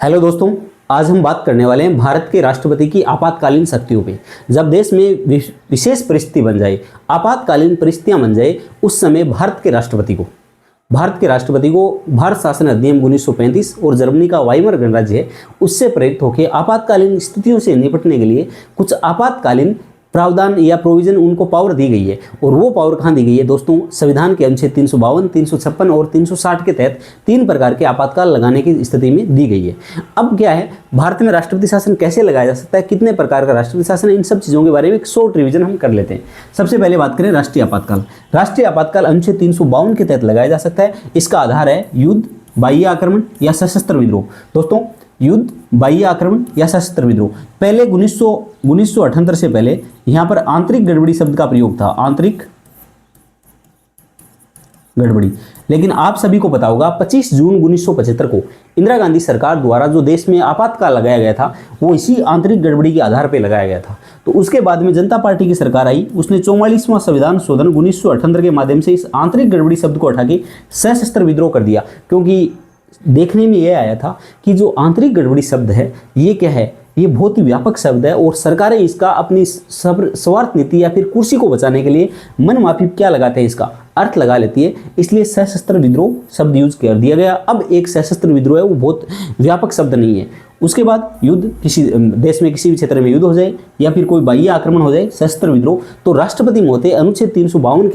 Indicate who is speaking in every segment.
Speaker 1: Hello दोस्तों, आज हम बात करने वाले हैं भारत के राष्ट्रपति की आपातकालीन शक्तियों पे। जब देश में विशेष परिस्थिति बन जाए, आपातकालीन परिस्थितियां बन जाए, उस समय भारत के राष्ट्रपति को भारत शासन अधिनियम 1935 और जर्मनी का वाइमर गणराज्य है, उससे प्रेरित होकर आपातकालीन स्थितियों से निपटने के लिए कुछ आपातकालीन प्रावधान या प्रोविजन उनको पावर दी गई है। और वो पावर कहाँ दी गई है दोस्तों? संविधान के अनुच्छेद 352, 356 और 360 के तहत 3 प्रकार के आपातकाल लगाने की स्थिति में दी गई है। अब क्या है, भारत में राष्ट्रपति शासन कैसे लगाया जा सकता है, कितने प्रकार का राष्ट्रपति शासन है, इन सब चीज़ों के बारे में एक शॉर्ट रिविजन हम कर लेते हैं। सबसे पहले बात करें राष्ट्रीय आपातकाल। राष्ट्रीय आपातकाल अनुच्छेद 352 के तहत लगाया जा सकता है। इसका आधार है युद्ध, बाह्य आक्रमण या सशस्त्र विद्रोह। दोस्तों, युद्ध, बाह्य आक्रमण या सशस्त्र विद्रोह। पहले 1978 से पहले यहां पर आंतरिक गड़बड़ी शब्द का प्रयोग था, आंतरिक गड़बड़ी। लेकिन आप सभी को पता होगा 25 जून 1975 को इंदिरा गांधी सरकार द्वारा जो देश में आपातकाल लगाया गया था, वो इसी आंतरिक गड़बड़ी के आधार पर लगाया गया था। तो उसके बाद में जनता पार्टी की सरकार आई, उसने 44वां संविधान शोधन 1978 के माध्यम से इस आंतरिक गड़बड़ी शब्द को हटा के सशस्त्र विद्रोह कर दिया। क्योंकि देखने में यह आया था कि जो आंतरिक गड़बड़ी शब्द है, ये क्या है, ये बहुत ही व्यापक शब्द है और सरकारें इसका अपनी स्वार्थ नीति या फिर कुर्सी को बचाने के लिए मन माफी क्या लगाते हैं, इसका अर्थ लगा लेती है। इसलिए सशस्त्र विद्रोह शब्द यूज कर दिया गया। अब एक सशस्त्र विद्रोह है, वो बहुत व्यापक शब्द नहीं है। उसके बाद युद्ध, किसी देश में किसी भी क्षेत्र में युद्ध हो जाए या फिर कोई बाह्य आक्रमण हो जाए, सशस्त्र विद्रोह, तो राष्ट्रपति महोदय अनुच्छेद 352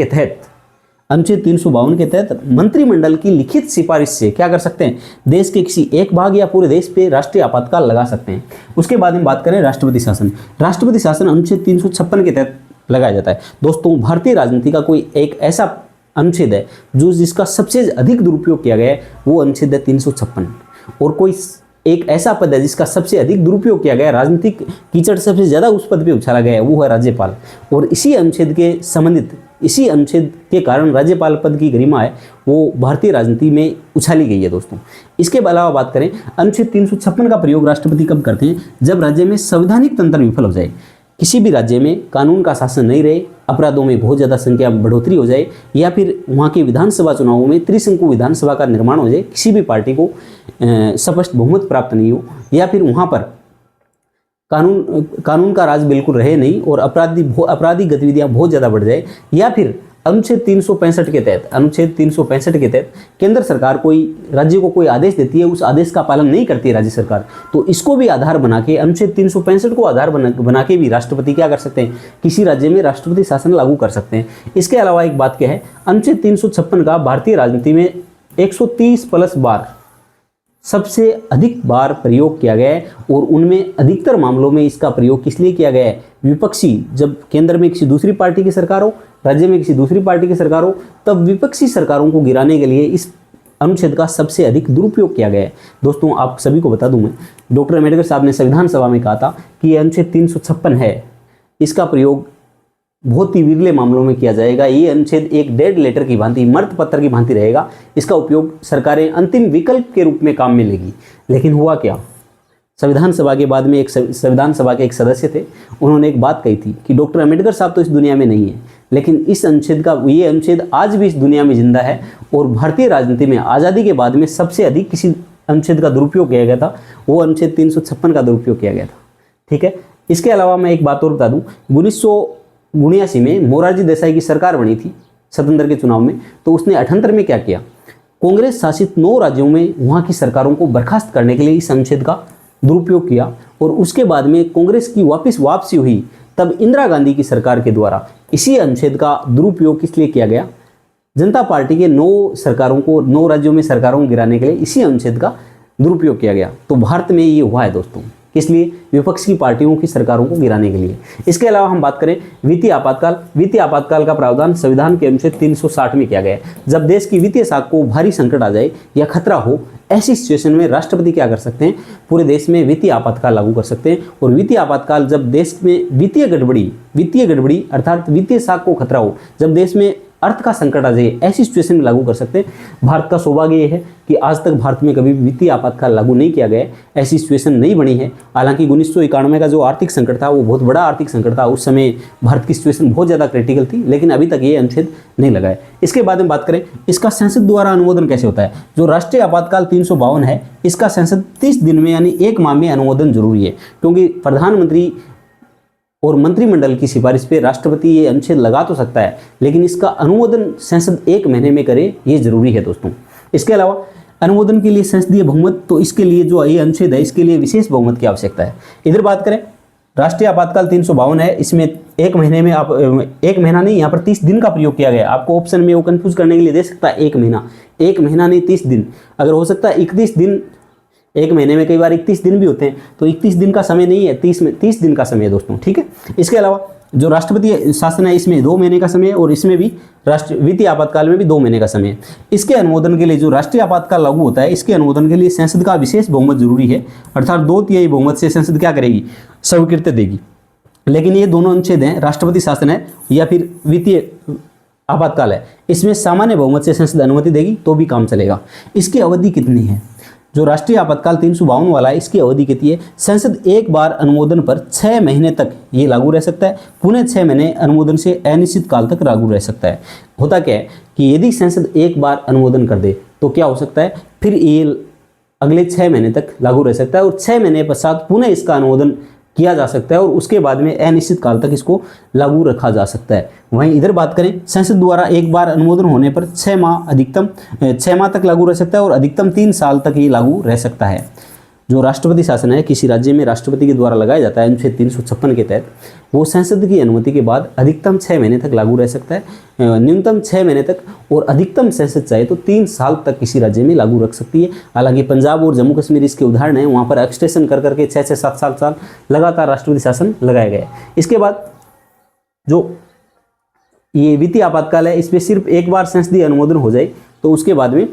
Speaker 1: के तहत मंत्रिमंडल की लिखित सिफारिश से क्या कर सकते हैं, देश के किसी एक भाग या पूरे देश पे राष्ट्रीय आपातकाल लगा सकते हैं। उसके बाद हम बात करें राष्ट्रपति शासन। राष्ट्रपति शासन अनुच्छेद 356 के तहत लगाया जाता है। दोस्तों, भारतीय राजनीति का कोई एक ऐसा अनुच्छेद है जिसका सबसे अधिक दुरुपयोग किया गया है, वो अनुच्छेद है 356। और कोई एक ऐसा पद है जिसका सबसे अधिक दुरुपयोग किया गया, राजनीतिक कीचड़ सबसे ज्यादा उस पद पे उछाला गया है, वो है राज्यपाल। और इसी अनुच्छेद के कारण राज्यपाल पद की गरिमा है वो भारतीय राजनीति में उछाली गई है दोस्तों। इसके अलावा बात करें, अनुच्छेद 356 का प्रयोग राष्ट्रपति कब करते हैं? जब राज्य में संवैधानिक तंत्र विफल हो जाए, किसी भी राज्य में कानून का शासन नहीं रहे, अपराधों में बहुत ज़्यादा संख्या बढ़ोतरी हो जाए, या फिर वहाँ के विधानसभा चुनावों में त्रिशंकु विधानसभा का निर्माण हो जाए, किसी भी पार्टी को स्पष्ट बहुमत प्राप्त नहीं हो, या फिर वहाँ पर कानून का राज बिल्कुल रहे नहीं और अपराधी गतिविधियाँ बहुत ज़्यादा बढ़ जाए, या फिर अनुच्छेद 365 के तहत केंद्र सरकार कोई राज्य को कोई आदेश देती है, उस आदेश का पालन नहीं करती है राज्य सरकार, तो इसको भी आधार बना के, अनुच्छेद 365 को आधार बना के भी राष्ट्रपति क्या कर सकते हैं, किसी राज्य में राष्ट्रपति शासन लागू कर सकते हैं। इसके अलावा एक बात क्या है, अनुच्छेद 356 का भारतीय राजनीति में 130+ बार सबसे अधिक बार प्रयोग किया गया है। और उनमें अधिकतर मामलों में इसका प्रयोग किस लिए किया गया है? विपक्षी, जब केंद्र में किसी दूसरी पार्टी की सरकार हो, राज्य में किसी दूसरी पार्टी की सरकार हो, तब विपक्षी सरकारों को गिराने के लिए इस अनुच्छेद का सबसे अधिक दुरुपयोग किया गया है। दोस्तों, आप सभी को बता दूं, मैं डॉक्टर अम्बेडकर साहब ने संविधान सभा में कहा था कि ये अनुच्छेद 356 है, इसका प्रयोग बहुत ही विरले मामलों में किया जाएगा। ये अनुच्छेद एक डेड लेटर की भांति, मृत पत्र की भांति रहेगा। इसका उपयोग सरकारें अंतिम विकल्प के रूप में काम में लेगी। लेकिन हुआ क्या, संविधान सभा के बाद में संविधान सभा के एक सदस्य थे, उन्होंने एक बात कही थी कि डॉक्टर अम्बेडकर साहब तो इस दुनिया में नहीं है, लेकिन इस अनुच्छेद का, ये अनुच्छेद आज भी इस दुनिया में जिंदा है। और भारतीय राजनीति में आज़ादी के बाद में सबसे अधिक किसी अनुच्छेद का दुरुपयोग किया गया था, वो अनुच्छेद 356 का दुरुपयोग किया गया था। ठीक है। इसके अलावा मैं एक बात और बता दूं, 1979 में मोरारजी देसाई की सरकार बनी थी स्वतंत्र के चुनाव में, तो उसने 78 में क्या किया, कांग्रेस शासित 9 राज्यों में वहाँ की सरकारों को बर्खास्त करने के लिए इस अनुच्छेद का दुरुपयोग किया। और उसके बाद में कांग्रेस की वापसी हुई, तब इंदिरा गांधी की सरकार के द्वारा इसी अनुच्छेद का दुरुपयोग किस लिए किया गया, जनता पार्टी के 9 राज्यों में सरकारों को गिराने के लिए इसी अनुच्छेद का दुरुपयोग किया गया। तो भारत में ये हुआ है दोस्तों, किस लिए? विपक्ष की पार्टियों की सरकारों को गिराने के लिए। इसके अलावा हम बात करें वित्तीय आपातकाल। वित्तीय आपातकाल का प्रावधान संविधान के अनुच्छेद 360 में किया गया है। जब देश की वित्तीय साख को भारी संकट आ जाए या खतरा हो, ऐसी सिचुएशन में राष्ट्रपति क्या कर सकते हैं, पूरे देश में वित्तीय आपातकाल लागू कर सकते हैं। और वित्तीय आपातकाल, जब देश में वित्तीय गड़बड़ी अर्थात वित्तीय साख को खतरा हो, जब देश में अर्थ का संकट आ जाए ऐसी सिचुएशन में लागू कर सकते हैं। भारत का सौभाग्य ये है कि आज तक भारत में कभी वित्तीय आपातकाल लागू नहीं किया गया, ऐसी सिचुएशन नहीं बनी है। हालांकि 1991 का जो आर्थिक संकट था वो बहुत बड़ा आर्थिक संकट था, उस समय भारत की सिचुएशन बहुत ज़्यादा क्रिटिकल थी, लेकिन अभी तक ये अनुच्छेद नहीं लगा है। इसके बाद में बात करें इसका संसद द्वारा अनुमोदन कैसे होता है। जो राष्ट्रीय आपातकाल 352 है, इसका संसद 30 दिन में यानी 1 माह में अनुमोदन जरूरी है, क्योंकि प्रधानमंत्री और मंत्रिमंडल की सिफारिश पे राष्ट्रपति ये अनुच्छेद लगा तो सकता है, लेकिन इसका अनुमोदन संसद 1 महीने में करे ये जरूरी है दोस्तों। इसके अलावा अनुमोदन के लिए संसदीय बहुमत, तो इसके लिए जो ये अनुच्छेद है इसके लिए विशेष बहुमत की आवश्यकता है। इधर बात करें राष्ट्रीय आपातकाल 352 है, इसमें 1 महीने में आप 1 महीना नहीं, यहाँ पर 30 दिन का प्रयोग किया गया। आपको ऑप्शन में वो कंफ्यूज करने के लिए दे सकता है 1 महीना, 1 महीना नहीं 30 दिन। अगर हो सकता है 31 दिन, 1 महीने में कई बार 31 दिन भी होते हैं, तो 31 दिन का समय नहीं है, 30 दिन का समय है दोस्तों, ठीक है। इसके अलावा जो राष्ट्रपति शासन है इसमें 2 महीने का समय है, और इसमें भी वित्तीय आपातकाल में भी 2 महीने का समय है। इसके अनुमोदन के लिए जो राष्ट्रीय आपातकाल लागू होता है, इसके अनुमोदन के लिए संसद का विशेष बहुमत जरूरी है, अर्थात 2/3 बहुमत से संसद क्या करेगी, स्वीकृति देगी। लेकिन ये दोनों अनुच्छेद हैं, राष्ट्रपति शासन है या फिर वित्तीय आपातकाल है, इसमें सामान्य बहुमत से संसद अनुमति देगी तो भी काम चलेगा। इसकी अवधि कितनी है, जो राष्ट्रीय आपातकाल 352 वाला है, इसकी अवधि कितनी है, संसद एक बार अनुमोदन पर 6 महीने तक ये लागू रह सकता है, पुनः 6 महीने अनुमोदन से अनिश्चित काल तक लागू रह सकता है। होता क्या है कि यदि संसद एक बार अनुमोदन कर दे तो क्या हो सकता है, फिर ये अगले 6 महीने तक लागू रह सकता है, और 6 महीने पश्चात पुनः इसका अनुमोदन किया जा सकता है, और उसके बाद में अनिश्चित काल तक इसको लागू रखा जा सकता है। वहीं इधर बात करें संसद द्वारा एक बार अनुमोदन होने पर 6 माह अधिकतम 6 माह तक लागू रह सकता है, और अधिकतम 3 साल तक ये लागू रह सकता है। जो राष्ट्रपति शासन है किसी राज्य में राष्ट्रपति के द्वारा लगाया जाता है अनुच्छेद 356 के तहत, वो संसद की अनुमति के बाद अधिकतम 6 महीने तक लागू रह सकता है, न्यूनतम 6 महीने तक, और अधिकतम संसद चाहे तो 3 साल तक किसी राज्य में लागू रख सकती है। हालांकि पंजाब और जम्मू कश्मीर इसके उदाहरण हैं, वहाँ पर एक्सटेंशन कर करके 6-6, 7-7 साल लगातार राष्ट्रपति शासन लगाया गया है। इसके बाद जो ये वित्तीय आपातकाल है, इसमें सिर्फ एक बार संसदीय अनुमोदन हो जाए तो उसके बाद में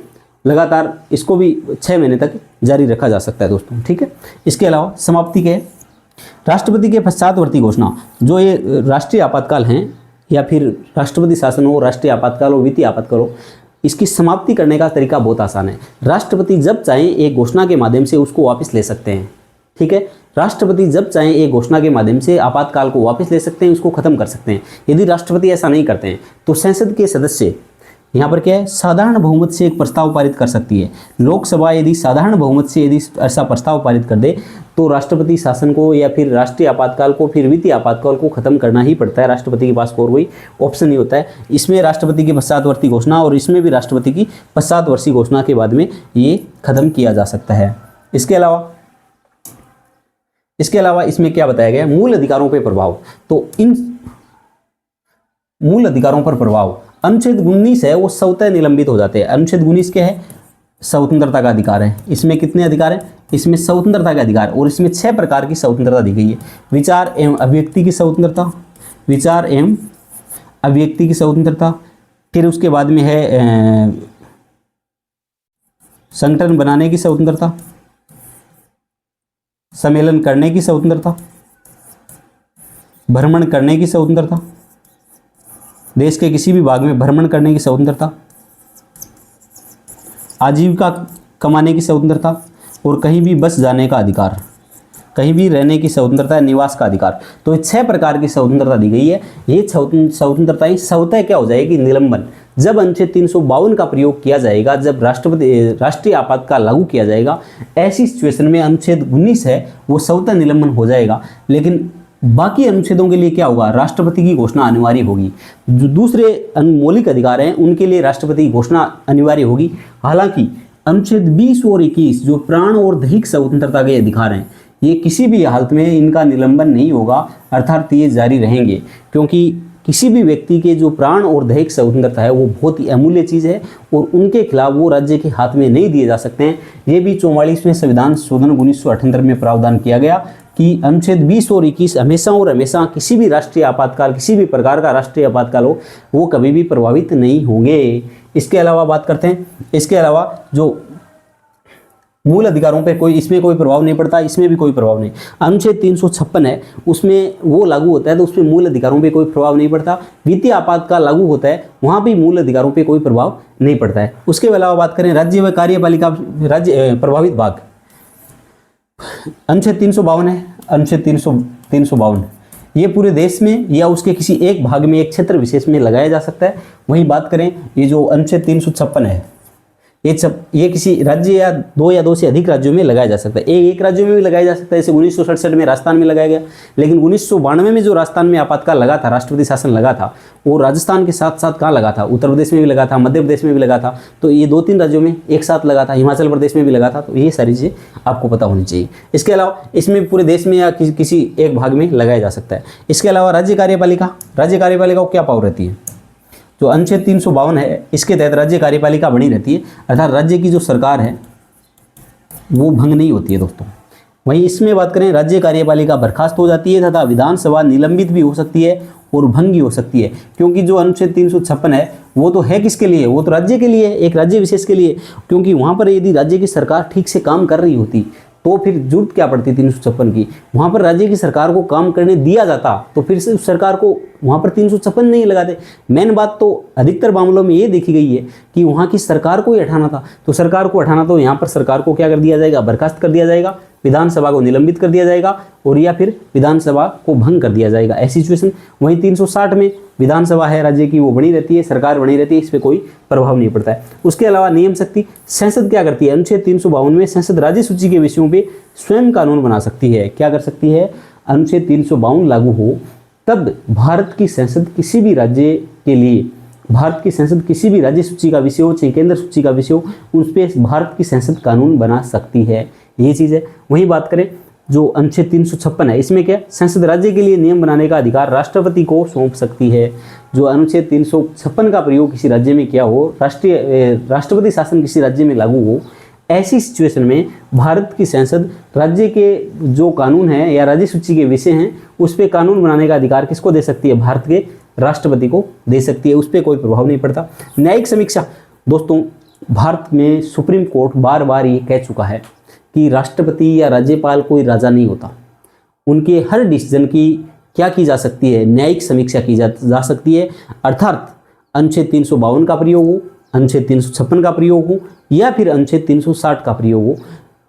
Speaker 1: लगातार इसको भी 6 महीने तक जारी रखा जा सकता है दोस्तों, ठीक है। इसके अलावा समाप्ति के राष्ट्रपति के पश्चातवर्ती घोषणा, जो ये राष्ट्रीय आपातकाल हैं या फिर राष्ट्रपति शासन हो, राष्ट्रीय आपातकाल हो, वित्तीय आपातकाल हो, इसकी समाप्ति करने का तरीका बहुत आसान है। राष्ट्रपति जब चाहें एक घोषणा के माध्यम से उसको वापस ले सकते हैं, ठीक है। राष्ट्रपति जब चाहें एक घोषणा के माध्यम से आपातकाल को वापस ले सकते हैं, उसको खत्म कर सकते हैं। यदि राष्ट्रपति ऐसा नहीं करते हैं तो संसद के सदस्य यहाँ पर क्या है, साधारण बहुमत से एक प्रस्ताव पारित कर सकती है। लोकसभा यदि साधारण बहुमत से यदि ऐसा प्रस्ताव पारित कर दे तो राष्ट्रपति शासन को या फिर राष्ट्रीय आपातकाल को, फिर वित्तीय आपातकाल को खत्म करना ही पड़ता है। राष्ट्रपति के पास और कोई ऑप्शन नहीं होता है। इसमें राष्ट्रपति की पश्चातवर्ती घोषणा और इसमें भी राष्ट्रपति की पश्चातवर्ती घोषणा के बाद में ये खत्म किया जा सकता है। इसके अलावा इसमें क्या बताया गया, मूल अधिकारों पर प्रभाव। तो इन मूल अधिकारों पर प्रभाव, अनुच्छेद 19 है वो स्वतः निलंबित हो जाते हैं। अनुच्छेद 19 क्या है, स्वतंत्रता का अधिकार है। इसमें कितने अधिकार हैं, इसमें स्वतंत्रता का अधिकार, और इसमें 6 प्रकार की स्वतंत्रता दी गई है। विचार एवं अभिव्यक्ति की स्वतंत्रता, विचार एवं अभिव्यक्ति की स्वतंत्रता, फिर उसके बाद में है संगठन बनाने की स्वतंत्रता, सम्मेलन करने की स्वतंत्रता, भ्रमण करने की स्वतंत्रता, देश के किसी भी भाग में भ्रमण करने की स्वतंत्रता, आजीविका कमाने की स्वतंत्रता, और कहीं भी बस जाने का अधिकार, कहीं भी रहने की स्वतंत्रता, निवास का अधिकार। तो ये 6 प्रकार की स्वतंत्रता दी गई है। ये स्वतंत्रताएं स्वतः क्या हो जाएगी, निलंबन। जब अनुच्छेद 352 का प्रयोग किया जाएगा, जब राष्ट्रीय आपातकाल लागू किया जाएगा, ऐसी सिचुएशन में अनुच्छेद 19 है वो स्वतः निलंबन हो जाएगा। लेकिन बाकी अनुच्छेदों के लिए क्या होगा, राष्ट्रपति की घोषणा अनिवार्य होगी। जो दूसरे मौलिक अधिकार हैं उनके लिए राष्ट्रपति की घोषणा अनिवार्य होगी। हालांकि अनुच्छेद 20 और 21 जो प्राण और दैहिक स्वतंत्रता के अधिकार हैं, ये किसी भी हालत में इनका निलंबन नहीं होगा, अर्थात ये जारी रहेंगे, क्योंकि किसी भी व्यक्ति के जो प्राण और दैहिक स्वतंत्रता है वो बहुत ही अमूल्य चीज़ है, और उनके खिलाफ वो राज्य के हाथ में नहीं दिए जा सकते हैं। ये भी 44वें संविधान शोधन 1978 में प्रावधान किया गया कि अनुच्छेद 20 और 21 हमेशा और हमेशा किसी भी राष्ट्रीय आपातकाल, किसी भी प्रकार का राष्ट्रीय आपातकाल हो, वो कभी भी प्रभावित नहीं होंगे। इसके अलावा बात करते हैं, इसके अलावा जो मूल अधिकारों पे कोई, इसमें कोई प्रभाव नहीं पड़ता, इसमें भी कोई प्रभाव नहीं। अनुच्छेद 356 है, उसमें वो लागू होता है तो उसमें मूल अधिकारों पे कोई प्रभाव नहीं पड़ता। वित्तीय आपातकाल लागू होता है, वहाँ भी मूल अधिकारों पे कोई प्रभाव नहीं पड़ता है। उसके अलावा बात करें राज्य व कार्यपालिका राज्य प्रभावित भाग, अनुच्छेद 352 है, अनुच्छेद 352 ये पूरे देश में या उसके किसी एक भाग में, एक क्षेत्र विशेष में लगाया जा सकता है। वहीं बात करें ये जो अनुच्छेद 356 है, ये किसी राज्य या दो से अधिक राज्यों में लगाया जा सकता है। एक राज्य में भी लगाया जा सकता है, जैसे 1967 में राजस्थान में लगाया गया, लेकिन 1992 में जो राजस्थान में आपातकाल लगा था, राष्ट्रपति शासन लगा था, वो राजस्थान के साथ साथ कहाँ लगा था, उत्तर प्रदेश में भी लगा था, मध्य प्रदेश में भी लगा था। तो ये 2-3 राज्यों में एक साथ लगा था, हिमाचल प्रदेश में भी लगा था। तो ये सारी चीज़ें आपको पता होनी चाहिए। इसके अलावा इसमें पूरे देश में या किसी एक भाग में लगाया जा सकता है। इसके अलावा राज्य कार्यपालिका को क्या पावर रहती है, जो अनुच्छेद 352 है, इसके तहत राज्य कार्यपालिका बनी रहती है, अर्थात राज्य की जो सरकार है वो भंग नहीं होती है दोस्तों। वहीं इसमें बात करें, राज्य कार्यपालिका बर्खास्त हो जाती है तथा विधानसभा निलंबित भी हो सकती है और भंग भी हो सकती है, क्योंकि जो अनुच्छेद 356 है वो तो है किसके लिए, वो तो राज्य के लिए, एक राज्य विशेष के लिए। क्योंकि वहाँ पर यदि राज्य की सरकार ठीक से काम कर रही होती तो फिर जरूरत क्या पड़ती 356 की। वहाँ पर राज्य की सरकार को काम करने दिया जाता तो फिर से उस सरकार को वहाँ पर 356 नहीं लगाते। मेन बात तो अधिकतर मामलों में ये देखी गई है कि वहाँ की सरकार को ही हटाना था, तो सरकार को हटाना तो यहाँ पर सरकार को क्या कर दिया जाएगा, बर्खास्त कर दिया जाएगा, विधानसभा को निलंबित कर दिया जाएगा और या फिर विधानसभा को भंग कर दिया जाएगा, ऐसी सिचुएशन। वहीं 360 में विधानसभा है राज्य की, वो बनी रहती है, सरकार बनी रहती है, इस पर कोई प्रभाव नहीं पड़ता है। उसके अलावा नियम शक्ति, संसद क्या करती है, अनुच्छेद 352 में संसद राज्य सूची के विषयों पे स्वयं कानून बना सकती है। क्या कर सकती है, अनुच्छेद 352 लागू हो तब भारत की संसद किसी भी राज्य के लिए, भारत की संसद किसी भी राज्य सूची का विषय हो चाहे केंद्र सूची का विषय हो, उस पर भारत की संसद कानून बना सकती है, ये चीज़ है। वहीं बात करें जो अनुच्छेद 356 है, इसमें क्या, संसद राज्य के लिए नियम बनाने का अधिकार राष्ट्रपति को सौंप सकती है। जो अनुच्छेद 356 का प्रयोग किसी राज्य में किया हो, राष्ट्रपति शासन किसी राज्य में लागू हो, ऐसी सिचुएशन में भारत की संसद राज्य के जो कानून है या राज्य सूची के विषय हैं उस पर कानून बनाने का अधिकार किसको दे सकती है, भारत के राष्ट्रपति को दे सकती है, उस पर कोई प्रभाव नहीं पड़ता। न्यायिक समीक्षा, दोस्तों भारत में सुप्रीम कोर्ट बार बार ये कह चुका है कि राष्ट्रपति या राज्यपाल कोई राजा नहीं होता, उनके हर डिसीजन की क्या की जा सकती है, न्यायिक समीक्षा की जा सकती है। अर्थात अनुच्छेद 352 का प्रयोग हो, अनुच्छेद 356 का प्रयोग हो या फिर अनुच्छेद 360 का प्रयोग हो,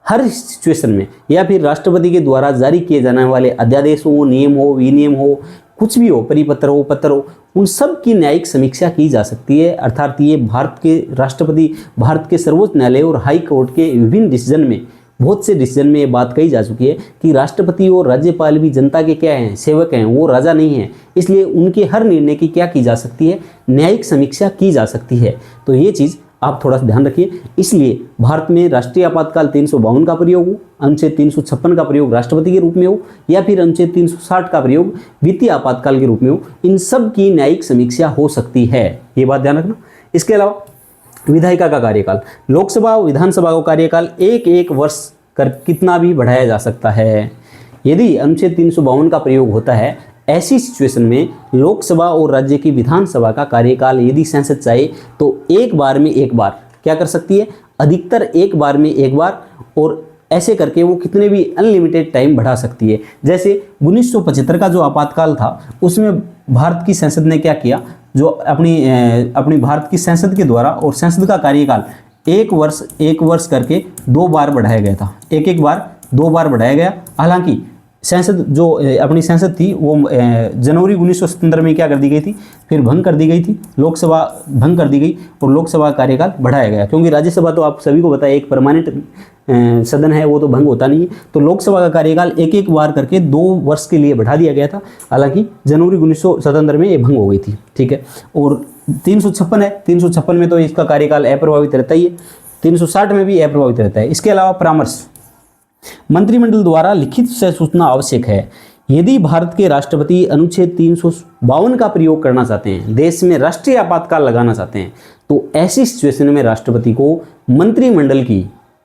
Speaker 1: हर सिचुएशन में, या फिर राष्ट्रपति के द्वारा जारी किए जाने वाले अध्यादेश हो, नियम हो, विनियम हो, कुछ भी हो, परिपत्र हो, पत्र हो, उन सब की न्यायिक समीक्षा की जा सकती है। अर्थात ये भारत के राष्ट्रपति, भारत के सर्वोच्च न्यायालय और हाई कोर्ट के विभिन्न डिसीजन में, बहुत से डिसीजन में ये बात कही जा चुकी है कि राष्ट्रपति और राज्यपाल भी जनता के क्या हैं, सेवक हैं, वो राजा नहीं हैं, इसलिए उनके हर निर्णय की क्या की जा सकती है, न्यायिक समीक्षा की जा सकती है। तो ये चीज़ आप थोड़ा सा ध्यान रखिए। इसलिए भारत में राष्ट्रीय आपातकाल 352 का प्रयोग हो, अनुच्छेद 356 का प्रयोग राष्ट्रपति के रूप में हो या फिर अनुच्छेद 360 का प्रयोग वित्तीय आपातकाल के रूप में हो, इन सब की न्यायिक समीक्षा हो सकती है, ये बात ध्यान रखना। इसके अलावा विधायिका का कार्यकाल, लोकसभा और विधानसभा का कार्यकाल एक वर्ष कर कितना भी बढ़ाया जा सकता है। यदि अनुच्छेद 352 का प्रयोग होता है, ऐसी सिचुएशन में लोकसभा और राज्य की विधानसभा का कार्यकाल यदि संसद चाहे तो एक बार में एक बार क्या कर सकती है, अधिकतर एक बार में एक बार, और ऐसे करके वो कितने भी अनलिमिटेड टाइम बढ़ा सकती है। जैसे 1975 का जो आपातकाल था उसमें भारत की संसद ने क्या किया, जो अपनी भारत की संसद के द्वारा, और संसद का कार्यकाल एक वर्ष करके 2 बार बढ़ाया गया था, एक बार 2 बार बढ़ाया गया। हालांकि संसद जो अपनी संसद थी वो जनवरी 1977 में क्या कर दी गई थी, फिर भंग कर दी गई थी, लोकसभा भंग कर दी गई और लोकसभा कार्यकाल बढ़ाया गया, क्योंकि राज्यसभा तो आप सभी को पता है एक परमानेंट सदन है, वो तो भंग होता नहीं है। तो लोकसभा का कार्यकाल एक बार करके 2 वर्ष के लिए बढ़ा दिया गया था। हालांकि जनवरी 1977 में ये भंग हो गई थी, ठीक है। और 356 है, 356 में तो इसका कार्यकाल अप्रभावित रहता ही है, 360 में भी अप्रभावित रहता है। इसके अलावा परामर्श, मंत्रिमंडल द्वारा लिखित से सूचना आवश्यक है। यदि भारत के राष्ट्रपति अनुच्छेद 352 का प्रयोग करना चाहते हैं, देश में राष्ट्रीय आपातकाल लगाना चाहते हैं, तो ऐसी सिचुएशन में राष्ट्रपति को मंत्रिमंडल की,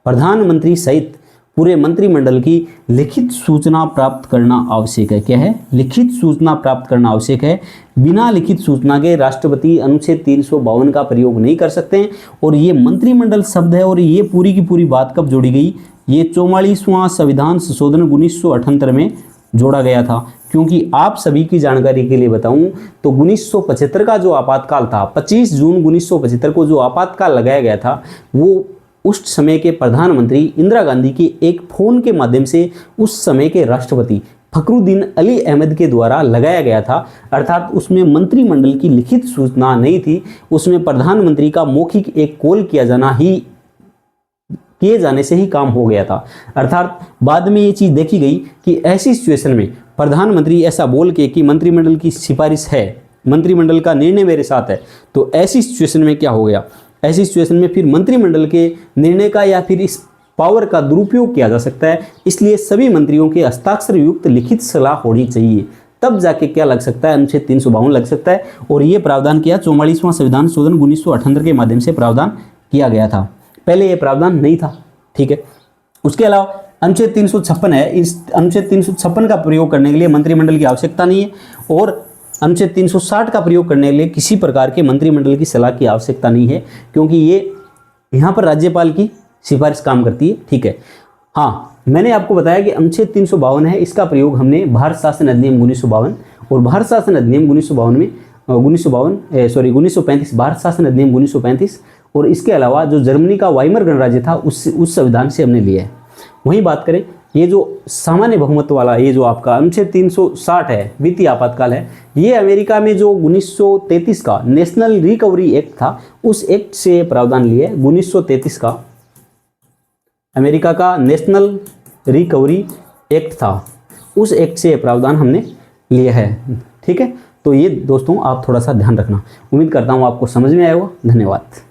Speaker 1: प्रधानमंत्री सहित पूरे मंत्रिमंडल की लिखित सूचना प्राप्त करना आवश्यक है। क्या है? लिखित सूचना प्राप्त करना आवश्यक है। बिना लिखित सूचना के राष्ट्रपति अनुच्छेद 352 का प्रयोग नहीं कर सकते हैं। और ये मंत्रिमंडल शब्द है और ये पूरी की पूरी बात कब जोड़ी गई? ये 44वां संविधान संशोधन 1978 में जोड़ा गया था। क्योंकि आप सभी की जानकारी के लिए बताऊं तो 1975 का जो आपातकाल था, 25 जून 1975 को जो आपातकाल लगाया गया था, वो उस समय के प्रधानमंत्री इंदिरा गांधी के एक फोन के माध्यम से उस समय के राष्ट्रपति फखरुद्दीन अली अहमद के द्वारा लगाया गया था। अर्थात उसमें मंत्रिमंडल की लिखित सूचना नहीं थी, उसमें प्रधानमंत्री का मौखिक एक कॉल किए जाने से ही काम हो गया था। अर्थात बाद में ये चीज़ देखी गई कि ऐसी सिचुएशन में प्रधानमंत्री ऐसा बोल के कि मंत्रिमंडल की सिफारिश है, मंत्रिमंडल का निर्णय मेरे साथ है, तो ऐसी सिचुएशन में क्या हो गया? ऐसी सिचुएशन में फिर मंत्रिमंडल के निर्णय का या फिर इस पावर का दुरुपयोग किया जा सकता है। इसलिए सभी मंत्रियों के हस्ताक्षर युक्त लिखित सलाह होनी चाहिए, तब जाके क्या लग सकता है? अनुच्छेद 352 लग सकता है। और ये प्रावधान किया 44वां संविधान संशोधन 1978 के माध्यम से प्रावधान किया गया था। पहले ये प्रावधान नहीं था। ठीक है। उसके अलावा अनुच्छेद 356 है। इस अनुच्छेद 356 का प्रयोग करने के लिए मंत्रिमंडल की आवश्यकता नहीं है और अनुच्छेद 360 का प्रयोग करने के लिए किसी प्रकार के मंत्रिमंडल की सलाह की आवश्यकता नहीं है, क्योंकि ये यहाँ पर राज्यपाल की सिफारिश काम करती है। ठीक है। हाँ, मैंने आपको बताया कि अनुच्छेद 352 है, इसका प्रयोग हमने भारत शासन अधिनियम 1952 और भारत शासन अधिनियम 1952 में 1935 भारत शासन अधिनियम 1935 और इसके अलावा जो जर्मनी का वाइमर गणराज्य था उस संविधान से हमने लिया है। वहीं बात करें, ये जो सामान्य बहुमत वाला ये जो आपका अनुच्छेद 360 है, वित्तीय आपातकाल है, ये अमेरिका में जो 1933 का नेशनल रिकवरी एक्ट था उस एक्ट से प्रावधान लिए। 1933 का अमेरिका का नेशनल रिकवरी एक्ट था, उस एक्ट से प्रावधान हमने लिया है। ठीक है। तो ये दोस्तों आप थोड़ा सा ध्यान रखना। उम्मीद करता हूँ आपको समझ में आया होगा। धन्यवाद।